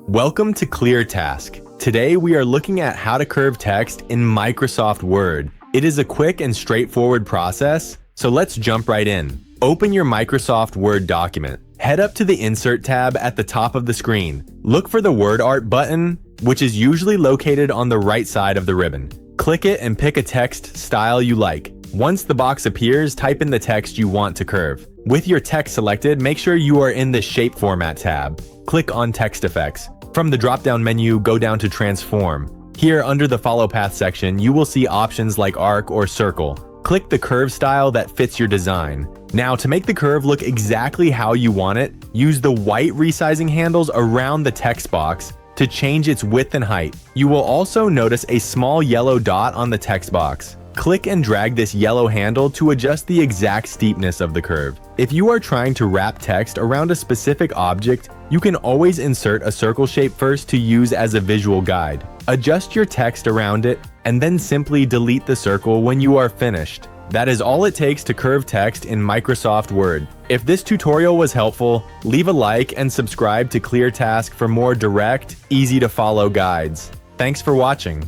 Welcome to ClearTask. Today we are looking at how to curve text in Microsoft Word. It is a quick and straightforward process, so let's jump right in. Open your Microsoft Word document. Head up to the Insert tab at the top of the screen. Look for the WordArt button, which is usually located on the right side of the ribbon. Click it and pick a text style you like. Once the box appears, type in the text you want to curve. With your text selected, make sure you are in the Shape Format tab. Click on Text Effects. From the drop-down menu, go down to Transform. Here, under the Follow Path section, you will see options like Arc or Circle. Click the curve style that fits your design. Now, to make the curve look exactly how you want it, use the white resizing handles around the text box to change its width and height. You will also notice a small yellow dot on the text box. Click and drag this yellow handle to adjust the exact steepness of the curve. If you are trying to wrap text around a specific object, you can always insert a circle shape first to use as a visual guide. Adjust your text around it, and then simply delete the circle when you are finished. That is all it takes to curve text in Microsoft Word. If this tutorial was helpful, leave a like and subscribe to ClearTask for more direct, easy to follow guides. Thanks for watching.